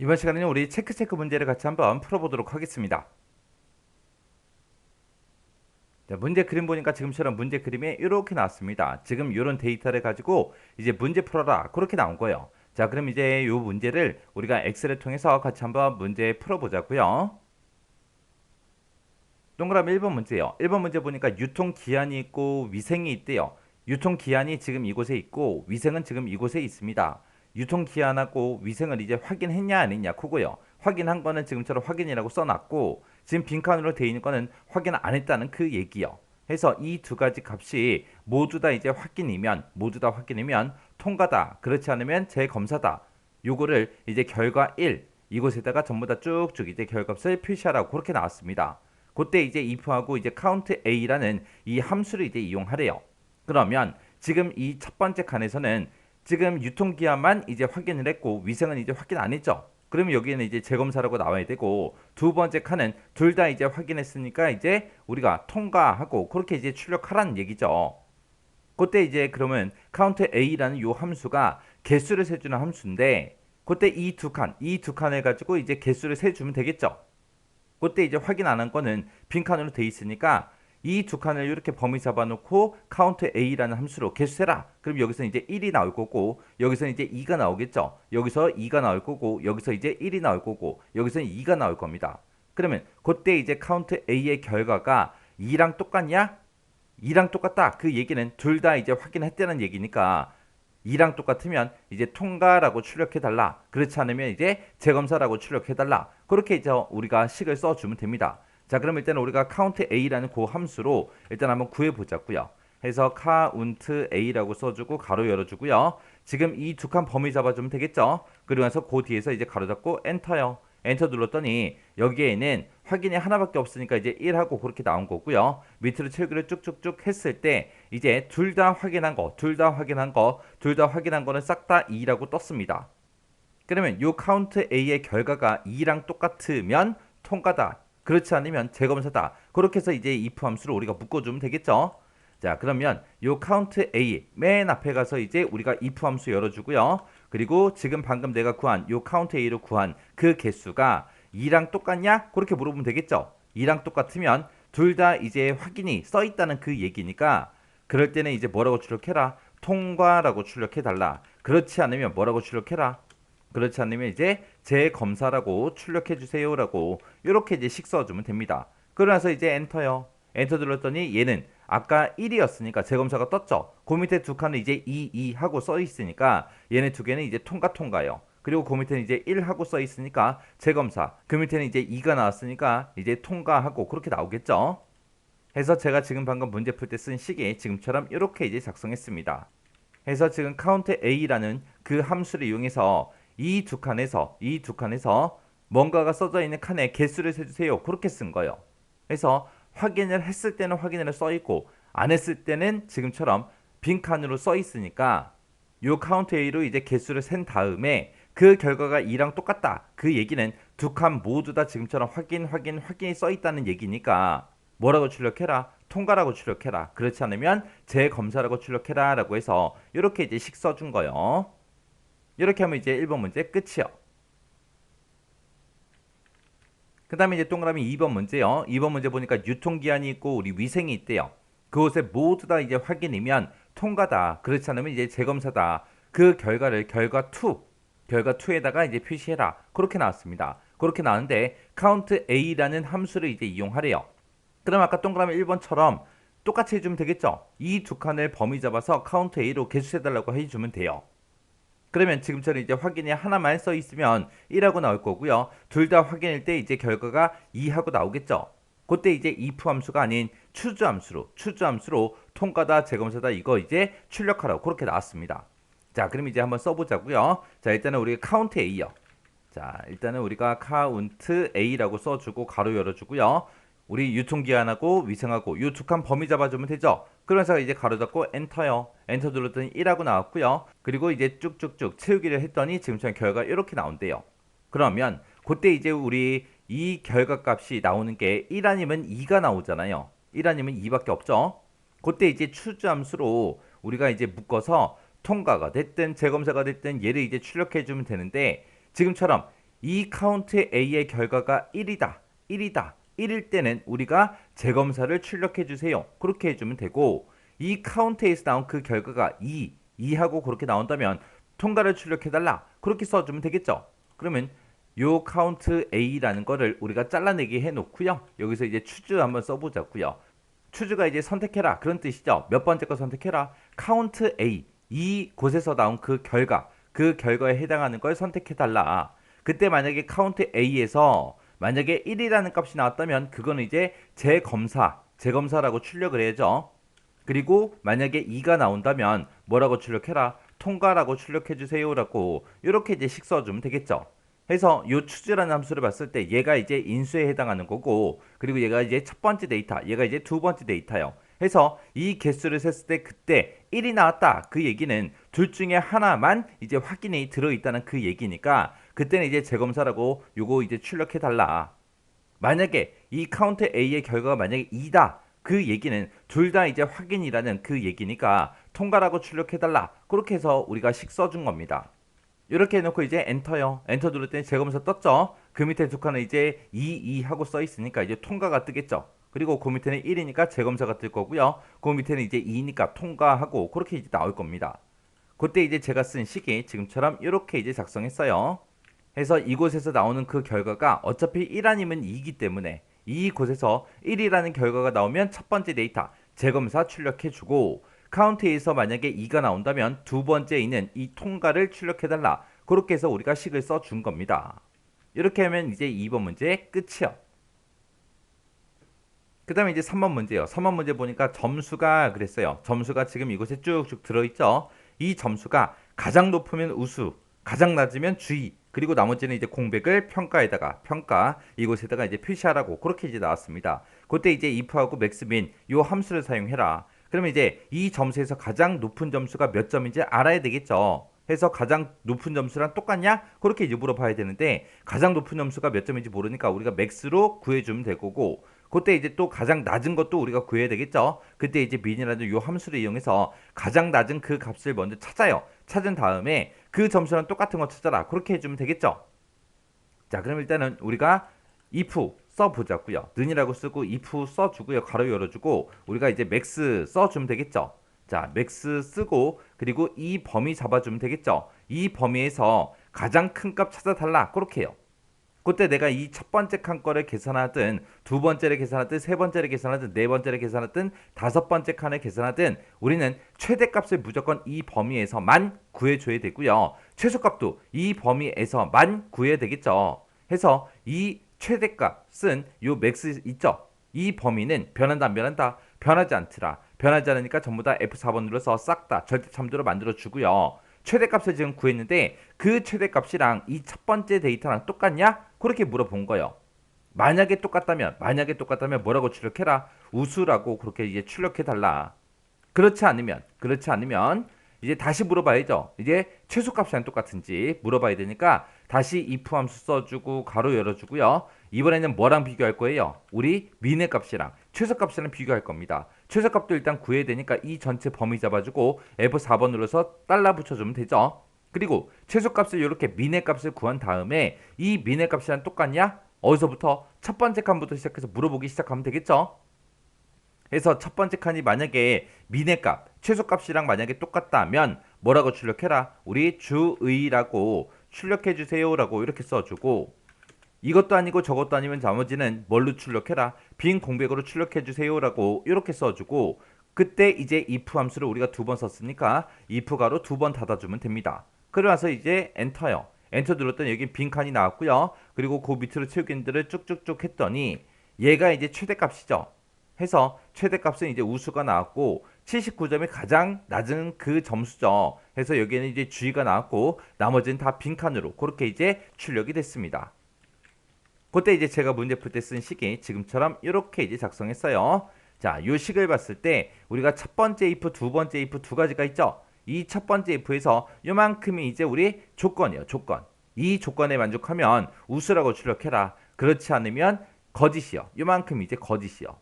이번 시간에는 우리 체크 문제를 같이 한번 풀어보도록 하겠습니다. 자, 문제 그림 보니까 지금처럼 문제 그림이 이렇게 나왔습니다. 지금 이런 데이터를 가지고 이제 문제 풀어라 그렇게 나온 거예요. 자, 그럼 이제 이 문제를 우리가 엑셀을 통해서 같이 한번 문제 풀어보자고요. 동그라미 1번 문제예요. 1번 문제 보니까 유통기한이 있고 위생이 있대요. 유통기한이 지금 이곳에 있고 위생은 지금 이곳에 있습니다. 유통기한하고 위생을 이제 확인했냐 안 했냐 그거요. 확인한 거는 지금처럼 확인이라고 써놨고 지금 빈칸으로 되어 있는 거는 확인 안 했다는 그 얘기요. 해서 이 두 가지 값이 모두 다 이제 확인이면 통과다. 그렇지 않으면 재검사다. 요거를 이제 결과 1 이곳에다가 전부 다 쭉쭉 이제 결과값을 표시하라고 그렇게 나왔습니다. 그때 이제 if하고 이제 count a라는 이 함수를 이제 이용하래요. 그러면 지금 이 첫 번째 칸에서는 지금 유통기한만 이제 확인을 했고 위생은 이제 확인 안 했죠. 그러면 여기에는 이제 재검사라고 나와야 되고 두 번째 칸은 둘 다 이제 확인했으니까 이제 우리가 통과하고 그렇게 이제 출력하라는 얘기죠. 그때 이제 그러면 count a라는 요 함수가 개수를 세주는 함수인데 그때 이 두 칸을 가지고 이제 개수를 세주면 되겠죠. 그때 이제 확인 안 한 거는 빈칸으로 돼 있으니까 이 두 칸을 이렇게 범위 잡아놓고 count a라는 함수로 개수해라. 그럼 여기서 이제 1이 나올 거고 여기서 이제 2가 나오겠죠. 여기서 2가 나올 거고 여기서 이제 1이 나올 거고 여기서 2가 나올 겁니다. 그러면 그때 이제 count a의 결과가 2랑 똑같냐? 2랑 똑같다. 그 얘기는 둘 다 이제 확인했다는 얘기니까 2랑 똑같으면 이제 통과라고 출력해달라. 그렇지 않으면 이제 재검사라고 출력해달라. 그렇게 이제 우리가 식을 써주면 됩니다. 자, 그럼 일단 우리가 count a라는 그 함수로 일단 한번 구해보자고요. 해서 count a라고 써주고 가로 열어주고요. 지금 이 두 칸 범위 잡아주면 되겠죠. 그리고 나서 그 뒤에서 이제 가로 잡고 엔터요. 엔터 눌렀더니 여기에는 확인이 하나밖에 없으니까 이제 1하고 그렇게 나온 거고요. 밑으로 체크를 쭉쭉쭉 했을 때 이제 둘 다 확인한 거는 싹 다 2라고 떴습니다. 그러면 요 count a의 결과가 2랑 똑같으면 통과다. 그렇지 않으면 재검사다. 그렇게 해서 이제 if 함수를 우리가 묶어주면 되겠죠. 자, 그러면 요 count a 맨 앞에 가서 이제 우리가 if 함수 열어주고요. 그리고 지금 방금 내가 구한 요 count a로 구한 그 개수가 2랑 똑같냐? 그렇게 물어보면 되겠죠. 2랑 똑같으면 둘 다 이제 확인이 써 있다는 그 얘기니까 그럴 때는 이제 뭐라고 출력해라? 통과라고 출력해달라. 그렇지 않으면 뭐라고 출력해라? 그렇지 않으면 이제 재검사라고 출력해 주세요라고 이렇게 이제 식 써주면 됩니다. 그러면서 이제 엔터요. 엔터 눌렀더니 얘는 아까 1이었으니까 재검사가 떴죠. 그 밑에 두 칸은 이제 2 하고 써 있으니까 얘네 두 개는 이제 통과요. 그리고 그 밑에는 이제 1 하고 써 있으니까 재검사. 그 밑에는 이제 2가 나왔으니까 이제 통과하고 그렇게 나오겠죠. 해서 제가 지금 방금 문제 풀 때 쓴 식이 지금처럼 이렇게 이제 작성했습니다. 해서 지금 count a라는 그 함수를 이용해서 이 두 칸에서 뭔가가 써져 있는 칸에 개수를 세주세요. 그렇게 쓴 거예요. 그래서 확인을 했을 때는 확인을 써 있고 안 했을 때는 지금처럼 빈 칸으로 써 있으니까 요 count a로 이제 개수를 센 다음에 그 결과가 2랑 똑같다. 그 얘기는 두 칸 모두 다 지금처럼 확인이 써 있다는 얘기니까 뭐라고 출력해라? 통과라고 출력해라. 그렇지 않으면 재검사라고 출력해라 라고 해서 이렇게 이제 식 써준 거예요. 이렇게 하면 이제 1번 문제 끝이요. 그 다음에 이제 동그라미 2번 문제요. 2번 문제 보니까 유통기한이 있고 우리 위생이 있대요. 그곳에 모두 다 이제 확인이면 통과다. 그렇지 않으면 이제 재검사다. 그 결과를 결과2에다가 이제 표시해라. 그렇게 나왔습니다. 그렇게 나왔는데 count a라는 함수를 이제 이용하래요. 그럼 아까 동그라미 1번처럼 똑같이 해주면 되겠죠. 이 두 칸을 범위 잡아서 count a로 개수해달라고 해주면 돼요. 그러면 지금처럼 이제 확인이 하나만 써 있으면 1하고 나올 거고요. 둘 다 확인일 때 이제 결과가 2하고 나오겠죠. 그때 이제 if 함수가 아닌 추주 함수로 통과다 재검사다 이거 이제 출력하라고 그렇게 나왔습니다. 자, 그럼 이제 한번 써보자고요. 자, 일단은 우리가 count a요. 자, 일단은 우리가 count a라고 써주고 가로 열어주고요. 우리 유통기한하고 위생하고 이 두 칸 범위 잡아주면 되죠. 그러면서 이제 가로 잡고 엔터요. 엔터 눌렀더니 1하고 나왔고요. 그리고 이제 쭉쭉쭉 채우기를 했더니 지금처럼 결과가 이렇게 나온대요. 그러면 그때 이제 우리 이 결과 값이 나오는 게 1 아니면 2가 나오잖아요. 1 아니면 2밖에 없죠. 그때 이제 추주함수로 우리가 이제 묶어서 통과가 됐든 재검사가 됐든 얘를 이제 출력해 주면 되는데 지금처럼 이 카운트 A의 결과가 1이다. 1이다. 1일 때는 우리가 재검사를 출력해 주세요. 그렇게 해주면 되고 이 카운트 A에서 나온 그 결과가 2하고 그렇게 나온다면 통과를 출력해달라. 그렇게 써주면 되겠죠. 그러면 요 카운트 A라는 거를 우리가 잘라내기 해놓고요. 여기서 이제 추즈 한번 써보자고요. 추즈가 이제 선택해라 그런 뜻이죠. 몇 번째 거 선택해라. 카운트 A 이 곳에서 나온 그 결과 그 결과에 해당하는 걸 선택해달라. 그때 만약에 카운트 A에서 만약에 1이라는 값이 나왔다면 그거는 이제 재검사라고 출력을 해야죠. 그리고 만약에 2가 나온다면 뭐라고 출력해라? 통과라고 출력해주세요라고 이렇게 이제 식 써주면 되겠죠. 해서 요 추즈라는 함수를 봤을 때 얘가 이제 인수에 해당하는 거고 그리고 얘가 이제 첫 번째 데이터 얘가 이제 두 번째 데이터요. 해서 이 개수를 셌을 때 그때 1이 나왔다 그 얘기는 둘 중에 하나만 이제 확인이 들어있다는 그 얘기니까 그때는 이제 재검사라고 요거 이제 출력해 달라. 만약에 이 카운트 A의 결과가 만약에 2다 그 얘기는 둘 다 이제 확인이라는 그 얘기니까 통과라고 출력해 달라. 그렇게 해서 우리가 식 써준 겁니다. 이렇게 해놓고 이제 엔터요. 엔터 누를 때는 재검사 떴죠. 그 밑에 두 칸은 이제 2 하고 써 있으니까 이제 통과가 뜨겠죠. 그리고 그 밑에는 1이니까 재검사가 뜰 거고요. 그 밑에는 이제 2니까 통과하고 그렇게 이제 나올 겁니다. 그때 이제 제가 쓴 식이 지금처럼 이렇게 이제 작성했어요. 해서 이곳에서 나오는 그 결과가 어차피 1 아니면 2이기 때문에 이곳에서 1이라는 결과가 나오면 첫 번째 데이터 재검사 출력해주고 카운트에서 만약에 2가 나온다면 두 번째 있는 이 통과를 출력해달라. 그렇게 해서 우리가 식을 써준 겁니다. 이렇게 하면 이제 2번 문제 끝이요. 그 다음에 이제 3번 문제요. 3번 문제 보니까 점수가 그랬어요. 점수가 지금 이곳에 쭉쭉 들어있죠. 이 점수가 가장 높으면 우수, 가장 낮으면 주의, 그리고 나머지는 이제 공백을 평가 이곳에다가 이제 표시하라고 그렇게 이제 나왔습니다. 그때 이제 if하고 maxmin 요 함수를 사용해라. 그러면 이제 이 점수에서 가장 높은 점수가 몇 점인지 알아야 되겠죠. 해서 가장 높은 점수랑 똑같냐? 그렇게 이제 물어봐야 되는데 가장 높은 점수가 몇 점인지 모르니까 우리가 max로 구해주면 될 거고 그때 이제 또 가장 낮은 것도 우리가 구해야 되겠죠. 그때 이제 min이라는 요 함수를 이용해서 가장 낮은 그 값을 먼저 찾아요. 찾은 다음에 그 점수랑 똑같은 거 찾아라. 그렇게 해주면 되겠죠. 자, 그럼 일단은 우리가 if 써보자고요. 는이라고 쓰고 if 써주고요. 가로 열어주고 우리가 이제 max 써주면 되겠죠. 자, max 쓰고 그리고 이 범위 잡아주면 되겠죠. 이 범위에서 가장 큰 값 찾아달라. 그렇게 해요. 그때 내가 이 첫 번째 칸 거를 계산하든 두 번째를 계산하든 세 번째를 계산하든 네 번째를 계산하든 다섯 번째 칸을 계산하든 우리는 최대값을 무조건 이 범위에서만 구해줘야 되고요. 최소값도 이 범위에서만 구해야 되겠죠. 해서 이 최대값은 요 맥스 있죠. 이 범위는 변한다 안 변한다? 변하지 않더라. 변하지 않으니까 전부 다 F4번 눌러서 싹 다 절대 참조로 만들어 주고요. 최대값을 지금 구했는데 그 최대값이랑 이 첫 번째 데이터랑 똑같냐? 그렇게 물어본 거예요. 만약에 똑같다면 뭐라고 출력해라? 우수라고 그렇게 이제 출력해 달라. 그렇지 않으면 이제 다시 물어봐야죠. 이제 최소값이랑 똑같은지 물어봐야 되니까 다시 if 함수 써주고 가로 열어주고요. 이번에는 뭐랑 비교할 거예요? 우리 민의 값이랑 최소값이랑 비교할 겁니다. 최소값도 일단 구해야 되니까 이 전체 범위 잡아주고 F4번 눌러서 달러 붙여주면 되죠. 그리고 최소값을 이렇게 민의 값을 구한 다음에 이 민의 값이랑 똑같냐? 어디서부터? 첫 번째 칸부터 시작해서 물어보기 시작하면 되겠죠. 해서 첫 번째 칸이 만약에 민의 값, 최소값이랑 만약에 똑같다면 뭐라고 출력해라? 우리 주의라고 출력해 주세요라고 이렇게 써주고 이것도 아니고 저것도 아니면 나머지는 뭘로 출력해라? 빈 공백으로 출력해 주세요라고 이렇게 써주고 그때 이제 if 함수를 우리가 두 번 썼으니까 if 가로 두 번 닫아주면 됩니다. 그러면서 이제 엔터요. 엔터 눌렀더니 여기 빈 칸이 나왔고요. 그리고 그 밑으로 채우기들을 쭉쭉쭉 했더니 얘가 이제 최대값이죠. 해서 최대값은 이제 우수가 나왔고 79점이 가장 낮은 그 점수죠. 해서 여기에는 이제 주의가 나왔고 나머지는 다 빈칸으로 그렇게 이제 출력이 됐습니다. 그때 이제 제가 문제 풀 때 쓴 식이 지금처럼 이렇게 이제 작성했어요. 자, 요 식을 봤을 때 우리가 첫 번째 if, 두 번째 if 두 가지가 있죠. 이 첫 번째 if에서 요만큼이 이제 우리 조건이에요. 조건. 이 조건에 만족하면 우수라고 출력해라. 그렇지 않으면 거짓이요. 요만큼 이제 거짓이요.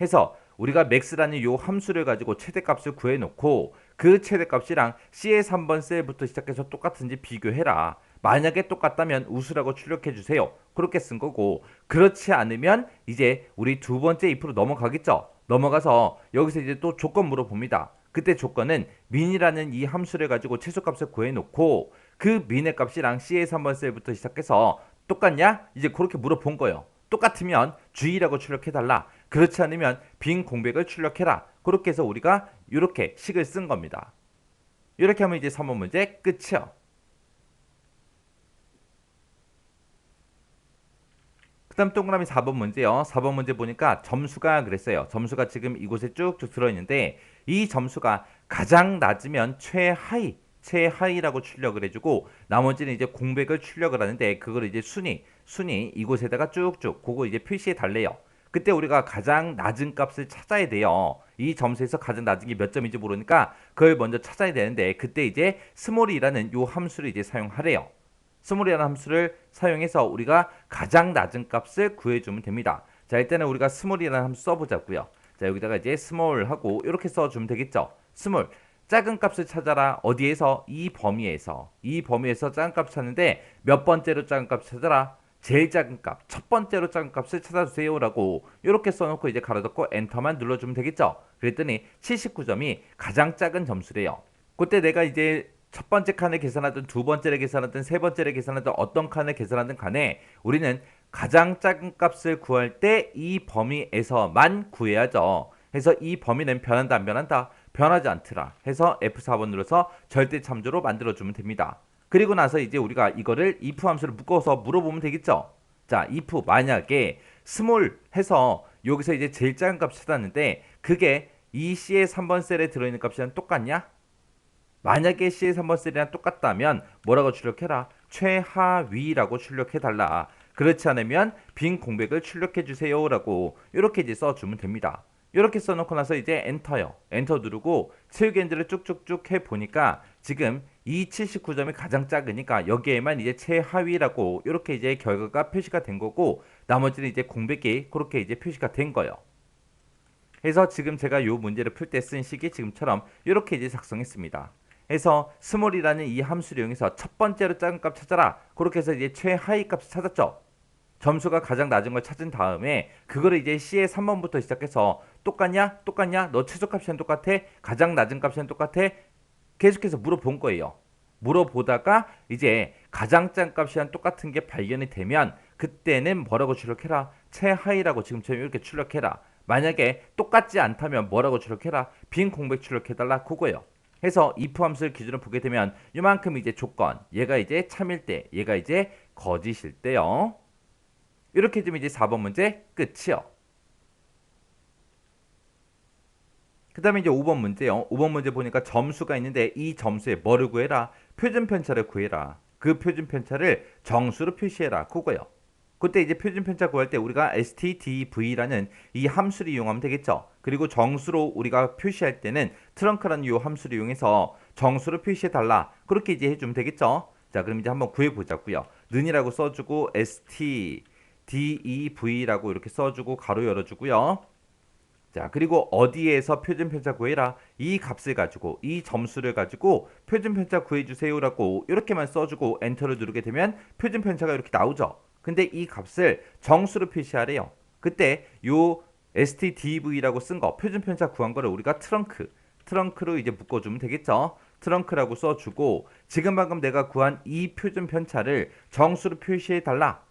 해서 우리가 max라는 요 함수를 가지고 최대값을 구해놓고 그 최대값이랑 C의 3번 셀부터 시작해서 똑같은지 비교해라. 만약에 똑같다면 우수라고 출력해 주세요. 그렇게 쓴 거고, 그렇지 않으면 이제 우리 두 번째 if로 넘어가겠죠. 넘어가서 여기서 이제 또 조건 물어봅니다. 그때 조건은 min이라는 이 함수를 가지고 최소값을 구해놓고 그 min의 값이랑 C의 3번 셀부터 시작해서 똑같냐? 이제 그렇게 물어본 거예요. 똑같으면 주의라고 출력해달라. 그렇지 않으면 빈 공백을 출력해라. 그렇게 해서 우리가 이렇게 식을 쓴 겁니다. 이렇게 하면 이제 3번 문제 끝이요. 그 다음 동그라미 4번 문제요. 4번 문제 보니까 점수가 그랬어요. 점수가 지금 이곳에 쭉쭉 들어있는데 이 점수가 가장 낮으면 최하위라고 출력을 해주고 나머지는 이제 공백을 출력을 하는데 그걸 이제 순위 이곳에다가 쭉쭉 그거 이제 표시해 달래요. 그때 우리가 가장 낮은 값을 찾아야 돼요. 이 점수에서 가장 낮은 게 몇 점인지 모르니까 그걸 먼저 찾아야 되는데 그때 이제 스몰이라는 요 함수를 이제 사용하래요. 스몰이라는 함수를 사용해서 우리가 가장 낮은 값을 구해주면 됩니다. 자, 일단은 우리가 스몰이라는 함수 써보자고요. 자, 여기다가 이제 스몰하고 이렇게 써주면 되겠죠. 스몰 작은 값을 찾아라. 어디에서? 이 범위에서 작은 값 찾는데 몇 번째로 작은 값 찾아라. 제일 작은 값, 첫 번째로 작은 값을 찾아주세요라고 이렇게 써놓고 이제 가로 닫고 엔터만 눌러주면 되겠죠. 그랬더니 79점이 가장 작은 점수래요. 그때 내가 이제 첫 번째 칸을 계산하든 두 번째를 계산하든 세 번째를 계산하든 어떤 칸을 계산하든 간에 우리는 가장 작은 값을 구할 때 이 범위에서만 구해야죠. 해서 이 범위는 변한다 안 변한다? 변하지 않더라. 해서 F4번 눌러서 절대 참조로 만들어주면 됩니다. 그리고 나서 이제 우리가 이거를 if 함수를 묶어서 물어보면 되겠죠. 자, if 만약에 스몰 해서 여기서 이제 제일 작은 값 찾았는데 그게 이 C의 3번 셀에 들어있는 값이랑 똑같냐? 만약에 C의 3번 셀이랑 똑같다면 뭐라고 출력해라? 최하위라고 출력해달라. 그렇지 않으면 빈 공백을 출력해주세요 라고 이렇게 이제 써주면 됩니다. 이렇게 써놓고 나서 이제 엔터요. 엔터 누르고 채우기엔드를 쭉쭉쭉 해보니까 지금 이 79점이 가장 작으니까 여기에만 이제 최하위라고 이렇게 이제 결과가 표시가 된 거고 나머지는 이제 공백이 그렇게 이제 표시가 된 거예요. 그래서 지금 제가 이 문제를 풀 때 쓴 식이 지금처럼 이렇게 이제 작성했습니다. 해서 스몰이라는 이 함수를 이용해서 첫 번째로 작은 값 찾아라. 그렇게 해서 이제 최하위 값을 찾았죠. 점수가 가장 낮은 걸 찾은 다음에 그거를 이제 C의 3번부터 시작해서 똑같냐? 똑같냐? 너 최소값이랑 똑같아? 가장 낮은 값이랑 똑같아? 계속해서 물어본 거예요. 물어보다가 이제 가장 작은 값이랑 똑같은 게 발견이 되면 그때는 뭐라고 출력해라? 최하위라고 지금처럼 이렇게 출력해라. 만약에 똑같지 않다면 뭐라고 출력해라? 빈 공백 출력해달라. 그거예요. 해서 if 함수를 기준으로 보게 되면 이만큼 이제 조건, 얘가 이제 참일 때, 얘가 이제 거짓일 때요. 이렇게 되면 이제 4번 문제 끝이요. 그 다음에 이제 5번 문제요. 5번 문제 보니까 점수가 있는데 이 점수에 뭐를 구해라? 표준 편차를 구해라. 그 표준 편차를 정수로 표시해라. 그거요. 그때 이제 표준 편차 구할 때 우리가 stdv라는 이 함수를 이용하면 되겠죠. 그리고 정수로 우리가 표시할 때는 트렁크라는 이 함수를 이용해서 정수로 표시해 달라. 그렇게 이제 해주면 되겠죠. 자, 그럼 이제 한번 구해 보자고요. 는이라고 써주고 stdev라고 이렇게 써주고 가로 열어주고요. 자, 그리고 어디에서 표준 편차 구해라? 이 값을 가지고 이 점수를 가지고 표준 편차 구해주세요라고 이렇게만 써주고 엔터를 누르게 되면 표준 편차가 이렇게 나오죠. 근데 이 값을 정수로 표시하래요. 그때 요 stdv라고 쓴 거 표준 편차 구한 거를 우리가 트렁크로 이제 묶어주면 되겠죠. 트렁크라고 써주고 지금 방금 내가 구한 이 표준 편차를 정수로 표시해 달라.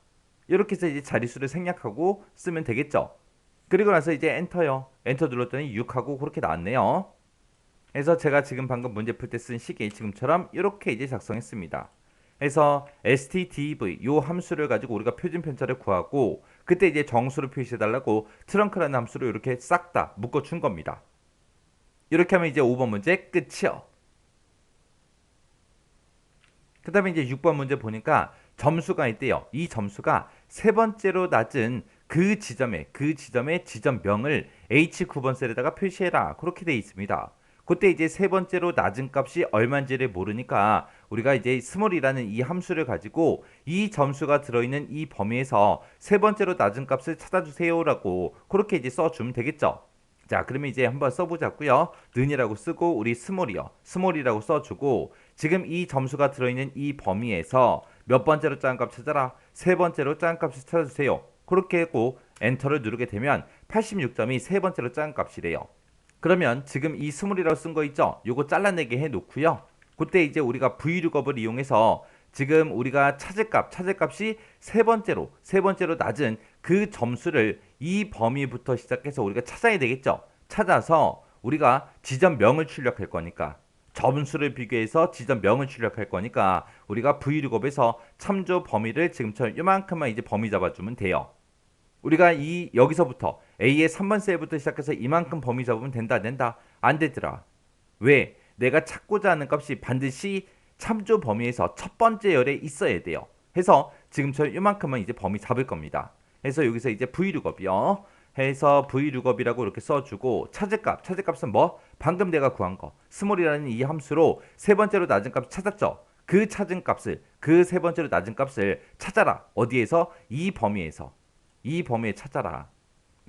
이렇게 해서 이제 자릿수를 생략하고 쓰면 되겠죠. 그리고 나서 이제 엔터요. 엔터 눌렀더니 6하고 그렇게 나왔네요. 그래서 제가 지금 방금 문제 풀 때 쓴 식이 지금처럼 이렇게 이제 작성했습니다. 그래서 stdv 요 함수를 가지고 우리가 표준 편차를 구하고 그때 이제 정수로 표시해 달라고 트렁크라는 함수로 이렇게 싹 다 묶어 준 겁니다. 이렇게 하면 이제 5번 문제 끝이요. 그 다음에 이제 6번 문제 보니까 점수가 있대요. 이 점수가 세 번째로 낮은 그 지점의 지점명을 H9번 셀에다가 표시해라. 그렇게 돼 있습니다. 그때 이제 세 번째로 낮은 값이 얼마인지를 모르니까 우리가 이제 스몰이라는 이 함수를 가지고 이 점수가 들어있는 이 범위에서 세 번째로 낮은 값을 찾아주세요라고 그렇게 이제 써주면 되겠죠. 자, 그러면 이제 한번 써보자고요. 는이라고 쓰고 우리 스몰이요. 스몰이라고 써주고 지금 이 점수가 들어있는 이 범위에서 몇 번째로 작은 값 찾아라. 세 번째로 작은 값을 찾아주세요. 그렇게 하고 엔터를 누르게 되면 86점이 세 번째로 작은 값이래요. 그러면 지금 이 스몰이라고 쓴 거 있죠? 요거 잘라내게 해놓고요. 그때 이제 우리가 vlookup을 이용해서 지금 우리가 찾을 값이 세 번째로 낮은 그 점수를 이 범위부터 시작해서 우리가 찾아야 되겠죠. 찾아서 우리가 지점명을 출력할 거니까 점수를 비교해서 지점명을 출력할 거니까 우리가 vlookup에서 참조 범위를 지금처럼 이만큼만 이제 범위 잡아주면 돼요. 우리가 이 여기서부터 A의 3번 셀부터 시작해서 이만큼 범위 잡으면 된다 안 되더라. 왜? 내가 찾고자 하는 값이 반드시 참조 범위에서 첫 번째 열에 있어야 돼요. 해서 지금처럼 이만큼만 이제 범위 잡을 겁니다. 해서 여기서 이제 vlookup이요. 해서 vlookup이라고 이렇게 써주고 찾을 값은 뭐? 방금 내가 구한 거 스몰이라는 이 함수로 세 번째로 낮은 값을 찾았죠. 그 찾은 값을 그 세 번째로 낮은 값을 찾아라. 어디에서? 이 범위에 찾아라.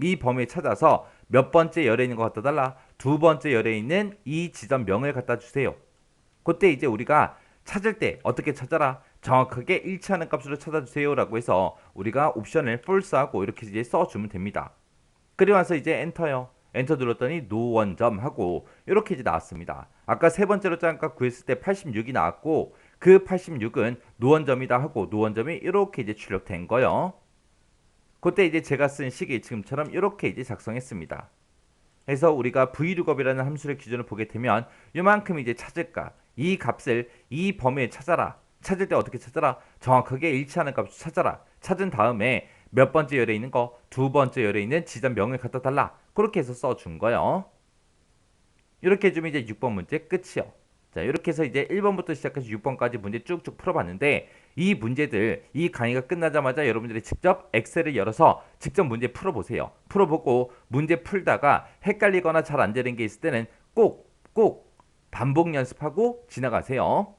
이 범위에 찾아서 몇 번째 열에 있는 거 갖다 달라. 두 번째 열에 있는 이 지점명을 갖다 주세요. 그때 이제 우리가 찾을 때 어떻게 찾아라? 정확하게 일치하는 값으로 찾아주세요 라고 해서 우리가 옵션을 false하고 이렇게 이제 써주면 됩니다. 그리고 나서 이제 엔터요. 엔터 눌렀더니 노원점 하고 이렇게 이제 나왔습니다. 아까 세 번째로 짠값 구했을 때 86이 나왔고 그 86은 노원점이다 하고 노원점이 이렇게 이제 출력된 거요. 그때 이제 제가 쓴 식이 지금처럼 이렇게 이제 작성했습니다. 해서 우리가 vlookup이라는 함수의 기준을 보게 되면 이만큼 이제 찾을까? 이 값을 이 범위에 찾아라. 찾을 때 어떻게 찾아라? 정확하게 일치하는 값을 찾아라. 찾은 다음에 몇 번째 열에 있는 거, 두 번째 열에 있는 지점명을 갖다 달라. 그렇게 해서 써준 거예요. 이렇게 해주면 이제 6번 문제 끝이요. 자, 이렇게 해서 이제 1번부터 시작해서 6번까지 문제 쭉쭉 풀어봤는데 이 문제들 이 강의가 끝나자마자 여러분들이 직접 엑셀을 열어서 직접 문제 풀어보세요. 풀어보고 문제 풀다가 헷갈리거나 잘 안 되는 게 있을 때는 꼭 반복 연습하고 지나가세요.